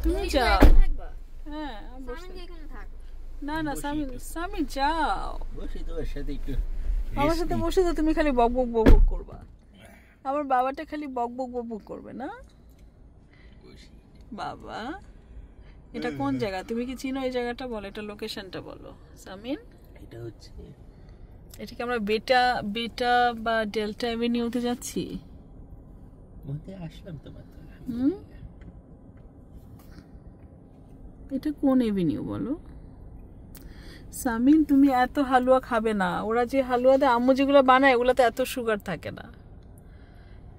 তুমি যাও। হ্যাঁ না না সামি যাও, আমার সাথে বসে তো তুমি খালি বক বক বক বক করবা। আমার বাবাটা খালি বক বক বক বক করবে না। বাবা এটা কোন জায়গা, তুমি কি চিনো এই জায়গাটা? বলো, এটা লোকেশনটা বলো সামিন। এটা হচ্ছে, এটা কি আমরা বেটা বেটা বা ডেল্টা এভিনিউতে যাচ্ছি? মধ্যে আসলাম তো মাত্র। এটা কোন এভিনিউ বলো সামিন? তুমি এত হালুয়া খাবে না, ওরা যে হালুয়া দেয় আম্মু যেগুলো বানায় ওগুলোতে এত সুগার থাকে না,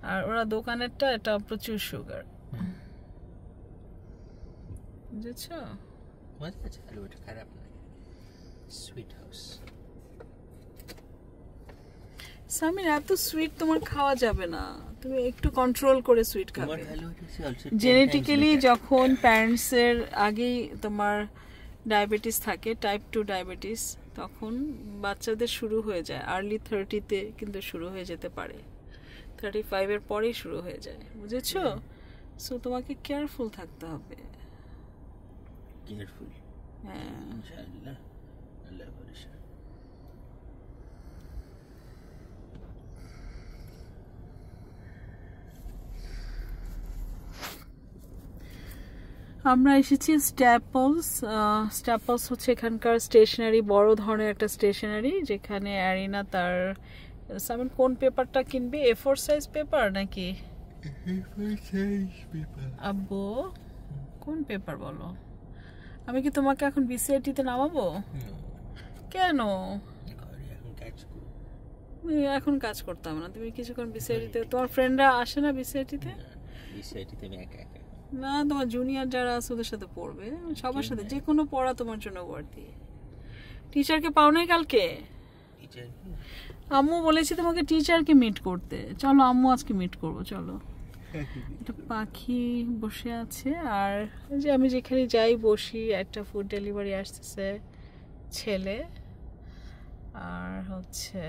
আর ওরা দোকানেরটা এটা প্রচুর সুগার, বুঝেছো? মজা আছে, হালুয়াটা খারাপ না। Sweet house. সামিন এত সুইট তোমার খাওয়া যাবে না, তুমি একটু কন্ট্রোল করে সুইট খাবে। জেনেটিক্যালি যখন প্যারেন্টসের আগেই তোমার ডায়াবেটিস থাকে, টাইপ 2 ডায়াবেটিস, তখন বাচ্চাদের শুরু হয়ে যায় আর্লি 30-তে, কিন্তু শুরু হয়ে যেতে পারে 35-এর পরেই শুরু হয়ে যায়, বুঝেছো? সো তোমাকে কেয়ারফুল থাকতে হবে। কেয়ারফুল, হ্যাঁ ইনশাআল্লাহ, আল্লাহ ভরসা। আমরা এসেছি স্ট্যাপলস। স্ট্যাপলস হচ্ছে এখানকার স্টেশনারি, বড় ধরনের একটা স্টেশনারি, যেখানে অ্যারিনা তার সামিন কোন পেপারটা কিনবে? A4 সাইজ পেপার নাকি? আব্বু কোন পেপার বলো? আমি কি তোমাকে এখন বিসিআইটিতে নামাবো? কেন? এখন কাজ করতাম না, তুমি কিছুক্ষণ বিসিআইটিতে, তোমার ফ্রেন্ডরা আসে না বিসিআইটিতে? বিসিআইটিতে আমি একা একা। না, তোমার জুনিয়র যারা আছে ওদের সাথে পড়বে, সবার সাথে, যে কোনো পড়া তোমার জন্য ওয়ার্থি। টিচারকে পাও নাই কালকে? আম্মু বলেছি তোমাকে টিচারকে মিট করতে, চলো আম্মু আজকে মিট করবো, চলো। একটা পাখি বসে আছে, আর যে আমি যেখানে যাই বসি, একটা ফুড ডেলিভারি আসতেছে ছেলে, আর হচ্ছে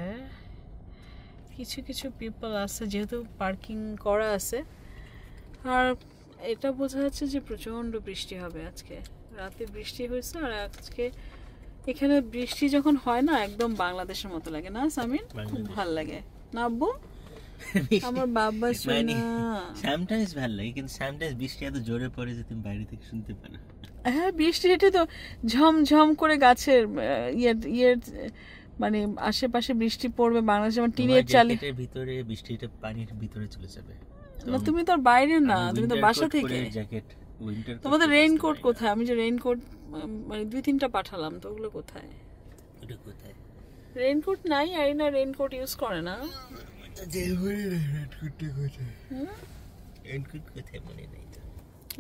কিছু কিছু পিপল আছে, যেহেতু পার্কিং করা আছে। আর এটা বোঝা যাচ্ছে যে প্রচণ্ড বৃষ্টি হবে আজকে, রাতে বৃষ্টি হয়েছে, আর আজকে এখানে বৃষ্টি যখন হয় না একদম বাংলাদেশের মতো লাগে না সামিন? খুব ভাল লাগে না আব্বু? আমার বাবা শোনা সামটাইমস ভালো লাগে, কিন্তু সামটাইমস বৃষ্টি এত জোরে পড়ে যে তুমি বাইরে থেকে শুনতে পারো। হ্যাঁ, বৃষ্টি এটা তো ঝমঝম করে গাছের ইয়ের মানে আশেপাশে বৃষ্টি পড়বে, বাংলাদেশে যেমন টিনের চালে ভিতরে বৃষ্টিটা পানির ভিতরে চলে যাবে। না, তুমি তো আর বাইরে না, তুমি তো বাসা থেকে। Jacket, winter. তোমাদের রেইনকোট কোথায়? আমি যে রেইনকোট মানে 2-3টা পাঠালাম, তো ওগুলো কোথায়? ওটা কোথায়? রেইনকোট নাই, আরিনা রেইনকোট ইউজ করে না। রেইনকোট কোথায় মনে নেই তো।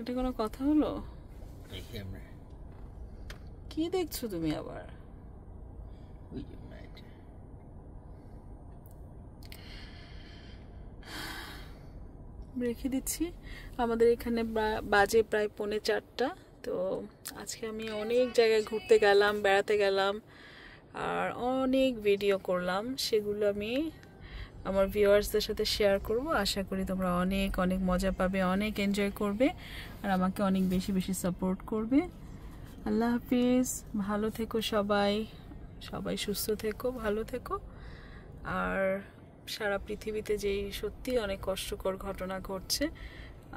এটা কোনো কথা হলো? দেখি আমরা কি দেখছো তুমি আবার? ওই যে ম্যাট। রেখে দিচ্ছি। আমাদের এখানে বাজে প্রায় 3:45। তো আজকে আমি অনেক জায়গায় ঘুরতে গেলাম, বেড়াতে গেলাম, আর অনেক ভিডিও করলাম, সেগুলো আমি আমার ভিউয়ার্সদের সাথে শেয়ার করব। আশা করি তোমরা অনেক অনেক মজা পাবে, অনেক এনজয় করবে, আর আমাকে অনেক বেশি বেশি সাপোর্ট করবে। আল্লাহ হাফিজ, ভালো থেকো সবাই, সবাই সুস্থ থেকো, ভালো থেকো। আর সারা পৃথিবীতে যেই সত্যি অনেক কষ্টকর ঘটনা ঘটছে,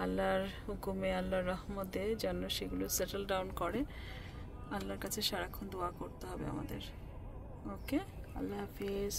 আল্লাহর হুকুমে, আল্লাহর রহমতে যেন সেগুলো সেটেল ডাউন করে, আল্লাহর কাছে সারাক্ষণ দোয়া করতে হবে আমাদের। ওকে, আল্লাহ হাফিজ।